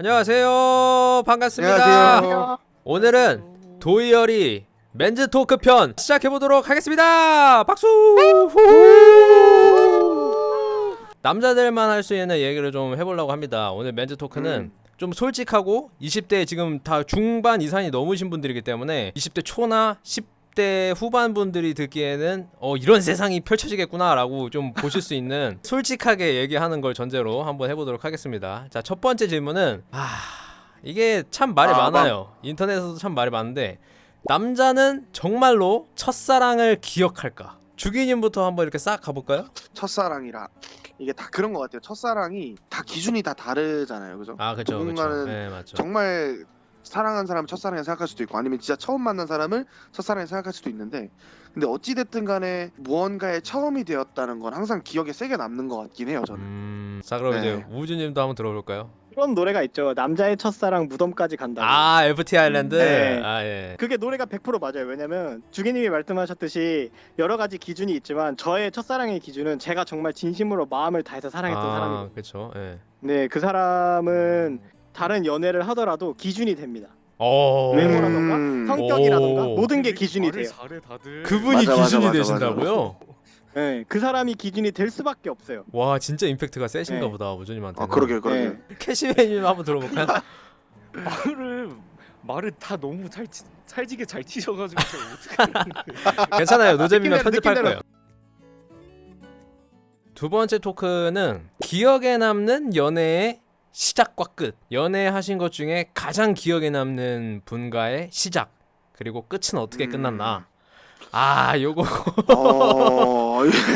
안녕하세요. 반갑습니다. 안녕하세요. 오늘은 도이어리 멘즈 토크 편 시작해보도록 하겠습니다. 박수! 남자들만 할 수 있는 얘기를 좀 해보려고 합니다. 오늘 멘즈 토크는 좀 솔직하고 20대 지금 다 중반 이상이 넘으신 분들이기 때문에 20대 초나 10대 후반 분들이 듣기에는 이런 세상이 펼쳐지겠구나 라고 좀 보실 수 있는 솔직하게 얘기하는 걸 전제로 한번 해보도록 하겠습니다. 자, 첫 번째 질문은 이게 참 말이 많아요. 인터넷에서도 참 말이 많은데 남자는 정말로 첫사랑을 기억할까? 주기님부터 한번 이렇게 싹 가볼까요? 첫사랑이라 이게 다 그런 것 같아요. 첫사랑이 다 기준이 다 다르잖아요, 그죠? 아, 그쵸, 그쵸. 누군가는 네, 맞죠. 정말 사랑한 사람을 첫사랑이 생각할 수도 있고, 아니면 진짜 처음 만난 사람을 첫사랑이 생각할 수도 있는데, 근데 어찌 됐든 간에 무언가의 처음이 되었다는 건 항상 기억에 세게 남는 것 같긴 해요, 저는. 자, 그럼 네. 이제 우주님도 한번 들어볼까요? 그런 노래가 있죠. 남자의 첫사랑 무덤까지 간다고. 아, FT 아일랜드. 네. 아, 예. 그게 노래가 100% 맞아요. 왜냐면 주기님이 말씀하셨듯이 여러 가지 기준이 있지만 저의 첫사랑의 기준은 제가 정말 진심으로 마음을 다해서 사랑했던 사람이고, 그렇죠. 예. 네, 그 사람은 다른 연애를 하더라도 기준이 됩니다. 오. 외모라던가 성격이라던가 오. 모든 게 기준이 돼요. 잘해 다들. 그분이 맞아, 기준이 맞아, 되신다고요? 네, 그 사람이 기준이 될 수밖에 없어요. 와, 진짜 임팩트가 세신가 네. 보다 우주님한테. 아, 그러게요. 네. 캐시맨님 한번 들어볼까요? 말을 다 너무 찰지게 잘 치셔가지고 제가 어떻게 괜찮아요. 노잼이면 느낌대로, 편집할 느낌대로. 거예요. 두 번째 토크는 기억에 남는 연애의 시작과 끝. 연애하신 것 중에 가장 기억에 남는 분과의 시작 그리고 끝은 어떻게 끝났나. 요거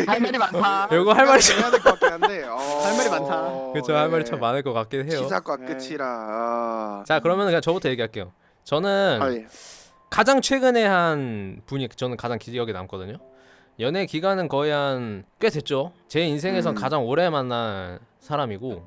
할 말이 많다. 요거 할 말이 해야 될 것 같긴 한데. 할 말이 많다. 그렇죠. 할 말이 참 많을 것 같긴 해요. 시작과 네. 끝이라. 자, 그러면 그냥 저부터 얘기할게요. 저는 예. 가장 최근에 한 분이 저는 가장 기억에 남거든요. 연애 기간은 거의 한 꽤 됐죠. 제 인생에선 가장 오래 만난 사람이고,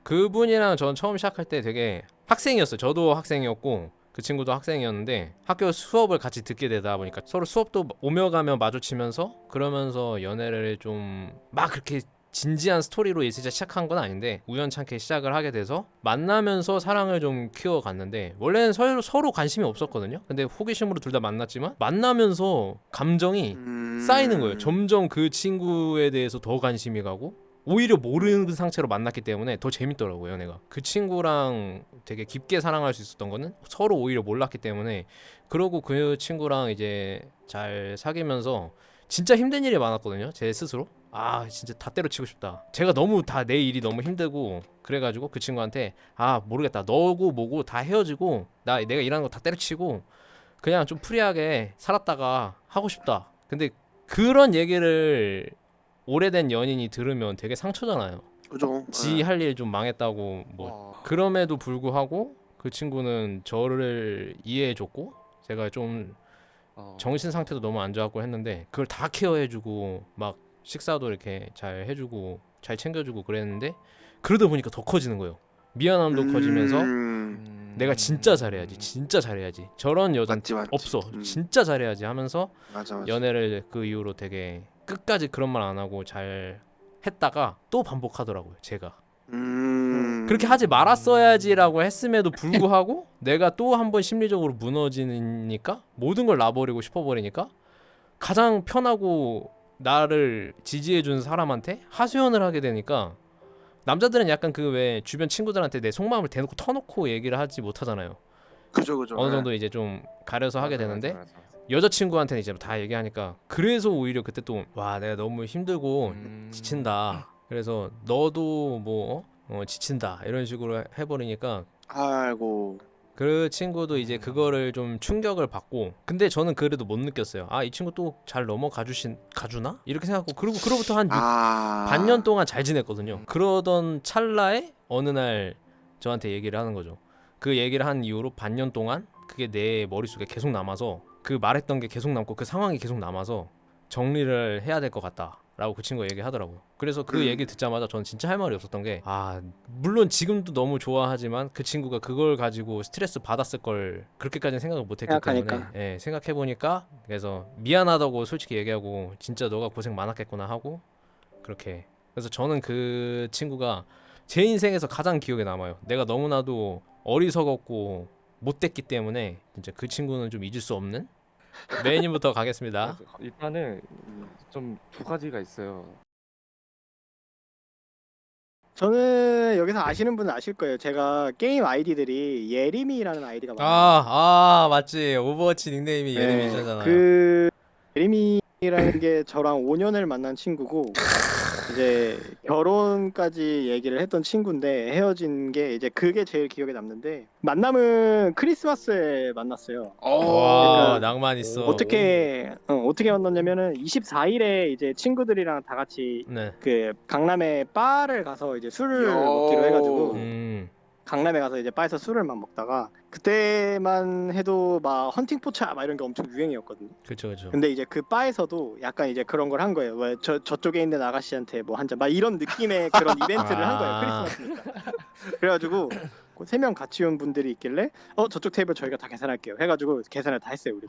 그분이랑 전 처음 시작할 때 되게 학생이었어요. 저도 학생이었고 그 친구도 학생이었는데 학교 수업을 같이 듣게 되다 보니까 서로 수업도 오며 가며 마주치면서 그러면서 연애를 좀 막 그렇게 진지한 스토리로 진짜 시작한 건 아닌데 우연찮게 시작을 하게 돼서 만나면서 사랑을 좀 키워갔는데 원래는 서로 관심이 없었거든요. 근데 호기심으로 둘 다 만났지만 만나면서 감정이 쌓이는 거예요. 점점 그 친구에 대해서 더 관심이 가고 오히려 모르는 상태로 만났기 때문에 더 재밌더라고요. 내가 그 친구랑 되게 깊게 사랑할 수 있었던 거는 서로 오히려 몰랐기 때문에. 그러고 그 친구랑 이제 잘 사귀면서 진짜 힘든 일이 많았거든요. 제 스스로 진짜 다 때려치고 싶다. 제가 너무 다 내 일이 너무 힘들고 그래가지고 그 친구한테 모르겠다. 너고 뭐고 다 헤어지고 내가 일하는 거 다 때려치고 그냥 좀 프리하게 살았다가 하고 싶다. 근데 그런 얘기를 오래된 연인이 들으면 되게 상처잖아요. 그죠. 지 할 일 좀 망했다고 뭐. 그럼에도 불구하고 그 친구는 저를 이해해줬고 제가 좀 정신 상태도 너무 안 좋았고 했는데 그걸 다 케어해주고 막 식사도 이렇게 잘 해주고 잘 챙겨주고 그랬는데 그러다 보니까 더 커지는 거예요. 미안함도 커지면서 내가 진짜 잘해야지 저런 여자는 맞지. 없어 진짜 잘해야지 하면서 맞아. 연애를 그 이후로 되게 끝까지 그런 말 안 하고 잘 했다가 또 반복하더라고요. 제가 그렇게 하지 말았어야지라고 했음에도 불구하고 내가 또 한 번 심리적으로 무너지니까 모든 걸 놔버리고 싶어버리니까 가장 편하고 나를 지지해준 사람한테 하소연을 하게 되니까 남자들은 약간 그 왜 주변 친구들한테 내 속마음을 대놓고 터놓고 얘기를 하지 못하잖아요. 그죠. 어느 정도 이제 좀 가려서 하게 되는데 여자친구한테는 이제 다 얘기하니까 그래서 오히려 그때 또 내가 너무 힘들고 지친다. 그래서 너도 뭐 지친다 이런 식으로 해버리니까 아이고. 그 친구도 이제 그거를 좀 충격을 받고 근데 저는 그래도 못 느꼈어요. 이 친구 또 잘 가주나? 이렇게 생각하고 그리고 그로부터 한 반년 동안 잘 지냈거든요. 그러던 찰나에 어느 날 저한테 얘기를 하는 거죠. 그 얘기를 한 이후로 반년 동안 그게 내 머릿속에 계속 남아서 그 말했던 게 계속 남고 그 상황이 계속 남아서 정리를 해야 될 것 같다 라고 그 친구가 얘기하더라고요. 그래서 그 얘기 듣자마자 저는 진짜 할 말이 없었던 게 물론 지금도 너무 좋아하지만 그 친구가 그걸 가지고 스트레스 받았을 걸 그렇게까지는 생각을 못했기 때문에 생각해보니까 그래서 미안하다고 솔직히 얘기하고 진짜 너가 고생 많았겠구나 하고 그렇게. 그래서 저는 그 친구가 제 인생에서 가장 기억에 남아요. 내가 너무나도 어리석었고 못됐기 때문에 진짜 그 친구는 좀 잊을 수 없는. 메인님부터 가겠습니다. 일단은 좀 두 가지가 있어요. 저는 여기서 아시는 분은 아실 거예요. 제가 게임 아이디들이 예림이라는 아이디가 많아요. 맞지. 오버워치 닉네임이 네, 예림이잖아요. 그 예림이라는 게 저랑 5년을 만난 친구고 이제 결혼까지 얘기를 했던 친구인데 헤어진 게 이제 그게 제일 기억에 남는데 만남은 크리스마스에 만났어요. 와, 그러니까 낭만 있어. 어떻게 만났냐면은 24일에 이제 친구들이랑 다 같이 네. 그 강남에 바를 가서 이제 술을 요. 먹기로 해가지고 강남에 가서 이제 바에서 술을 막 먹다가 그때만 해도 막 헌팅 포차 막 이런 게 엄청 유행이었거든요. 그렇죠. 근데 이제 그 바에서도 약간 이제 그런 걸 한 거예요. 왜 저쪽에 있는 아가씨한테 뭐 한 잔 막 이런 느낌의 그런 이벤트를 한 거예요. 크리스마스니까. 그래가지고 세 명 같이 온 분들이 있길래 저쪽 테이블 저희가 다 계산할게요. 해가지고 계산을 다 했어요. 우리.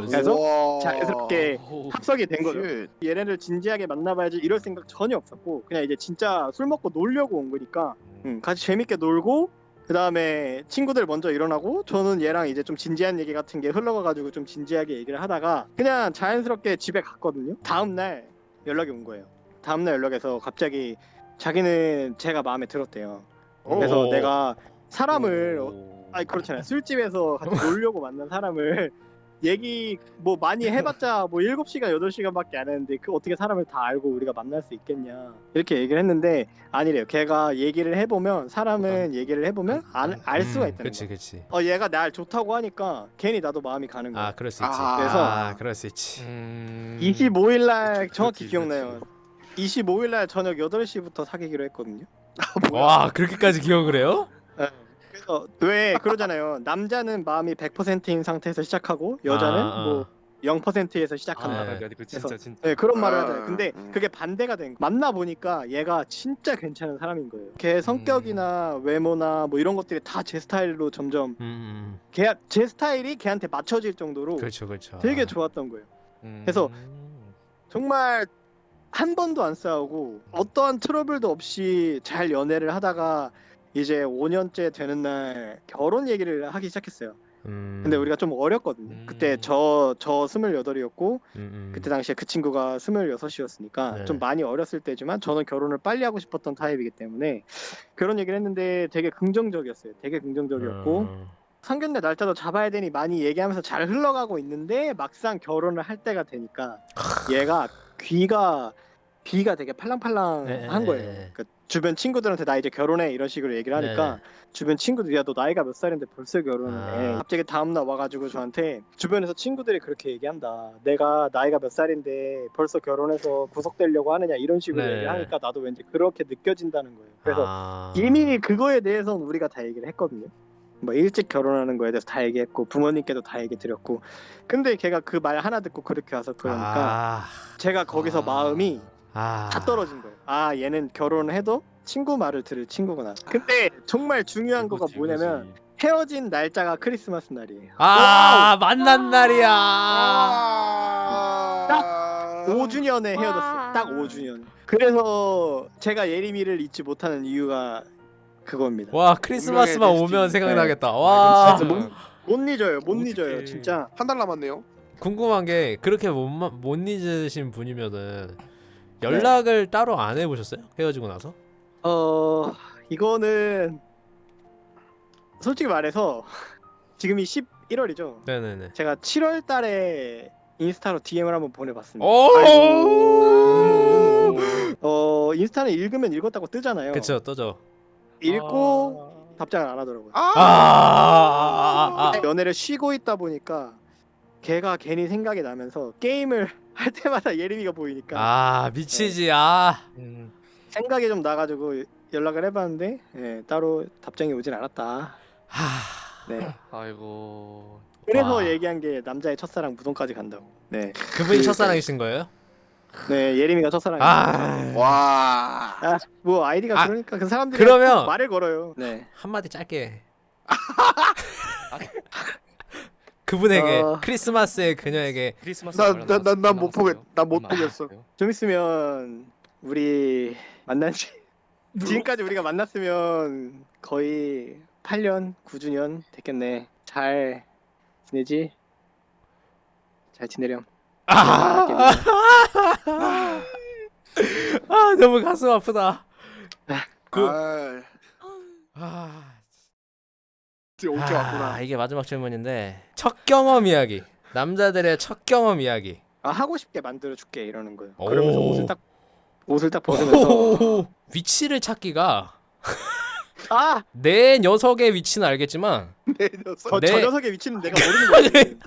그래서 우와. 자연스럽게 합석이 된 거죠. 쉣. 얘네를 진지하게 만나봐야지 이럴 생각 전혀 없었고 그냥 이제 진짜 술 먹고 놀려고 온 거니까 같이 재밌게 놀고 그 다음에 친구들 먼저 일어나고 저는 얘랑 이제 좀 진지한 얘기 같은 게 흘러가가지고 좀 진지하게 얘기를 하다가 그냥 자연스럽게 집에 갔거든요. 다음날 연락이 온 거예요. 다음날 연락해서 갑자기 자기는 제가 마음에 들었대요. 그래서 오. 내가 사람을 오. 아니 그렇잖아요. 술집에서 같이 놀려고 만난 사람을 얘기 뭐 많이 해봤자 뭐 7시간 8시간밖에 안 했는데 그 어떻게 사람을 다 알고 우리가 만날 수 있겠냐 이렇게 얘기를 했는데 아니래요. 걔가 얘기를 해보면 사람은 얘기를 해보면 알 수가 있다는 거야. 그치. 얘가 날 좋다고 하니까 괜히 나도 마음이 가는 거야. 그럴 수 있지. 그래서 그럴 수 있지. 25일 날 정확히 그렇지, 기억나요. 25일 날 저녁 8시부터 사귀기로 했거든요. 와, 그렇게까지 기억을 해요? 네. 그래서 왜 그러잖아요. 남자는 마음이 100%인 상태에서 시작하고 여자는 뭐 0%에서 시작한다. 그 진짜 네, 그런 말을 하잖아요. 아, 근데 그게 반대가 된 거. 만나 보니까 얘가 진짜 괜찮은 사람인 거예요. 걔 성격이나 외모나 뭐 이런 것들이 다 제 스타일로 점점 제 스타일이 걔한테 맞춰질 정도로 그렇죠. 되게 좋았던 거예요. 그래서 정말 한 번도 안 싸우고 어떠한 트러블도 없이 잘 연애를 하다가 이제 5년째 되는 날 결혼 얘기를 하기 시작했어요. 근데 우리가 좀 어렸거든요. 그때 저 28이었고 그때 당시에 그 친구가 26이었으니까 네. 좀 많이 어렸을 때지만 저는 결혼을 빨리 하고 싶었던 타입이기 때문에 그런 얘기를 했는데 되게 긍정적이었어요. 되게 긍정적이었고 상견례 날짜도 잡아야 되니 많이 얘기하면서 잘 흘러가고 있는데 막상 결혼을 할 때가 되니까 얘가 귀가 되게 팔랑팔랑한 거예요. 그러니까 주변 친구들한테 나 이제 결혼해 이런 식으로 얘기를 하니까 주변 친구들이 야 너 나이가 몇 살인데 벌써 결혼을 해. 갑자기 다음날 와가지고 저한테 주변에서 친구들이 그렇게 얘기한다. 내가 나이가 몇 살인데 벌써 결혼해서 구속되려고 하느냐 이런 식으로 네. 얘기를 하니까 나도 왠지 그렇게 느껴진다는 거예요. 그래서 이미 그거에 대해서는 우리가 다 얘기를 했거든요. 뭐 일찍 결혼하는 거에 대해서 다 얘기했고 부모님께도 다 얘기 드렸고 근데 걔가 그 말 하나 듣고 그렇게 와서 그러니까 제가 거기서 마음이 다 떨어진 거예요. 얘는 결혼을 해도 친구 말을 들을 친구구나. 근데 정말 중요한 거가 뭐냐면 헤어진 날짜가 크리스마스 날이에요. 만난 날이야. 딱 5주년에 헤어졌어요. 딱 5주년. 그래서 제가 예림이를 잊지 못하는 이유가 그겁니다. 와, 크리스마스만 운명의 오면 데스티니. 생각나겠다. 와. 진짜 못 잊어요. 못 어떡해. 잊어요. 진짜. 한 달 남았네요. 궁금한 게 그렇게 못 잊으신 분이면은 연락을 따로 안 해보셨어요? 헤어지고 나서? 이거는 솔직히 말해서 지금이 11월이죠. 네네네. 제가 7월 달에 인스타로 DM을 한번 보내봤습니다. 인스타는 읽으면 읽었다고 뜨잖아요. 그쵸, 떠죠. 읽고 답장을 안 하더라고요. 연애를 쉬고 있다 보니까 걔가 괜히 생각이 나면서 게임을 할 때마다 예림이가 보이니까 미치지. 생각이 좀 나가지고 연락을 해봤는데 따로 답장이 오진 않았다. 네. 아이고. 그래서 와. 얘기한 게 남자의 첫사랑 무덤까지 간다고. 네. 그분이 첫사랑이신 거예요? 네, 예림이가 첫사랑. 와. 뭐 아이디가 그러니까 그 사람들이 그러면 말을 걸어요. 네. 한마디 짧게. 그분에게 크리스마스의 그녀에게 크리스마스 난 못 보겠어. 좀 있으면 우리 만난 지 지금까지 우리가 만났으면 거의 8년, 9주년 됐겠네. 잘 지내지? 잘 지내렴. 아, 아, 아 너무 가슴 아프다. 그, 아, 아, 드디어 올게 왔구나. 이게 마지막 질문인데 첫 경험 이야기. 남자들의 첫 경험 이야기. 아, 하고 싶게 만들어줄게 이러는 거예요. 오. 그러면서 옷을 딱 벗으면서 오, 위치를 찾기가 아! 내 녀석의 위치는 알겠지만 내 녀석. 저 네. 녀석의 위치는 내가 모르는 거지.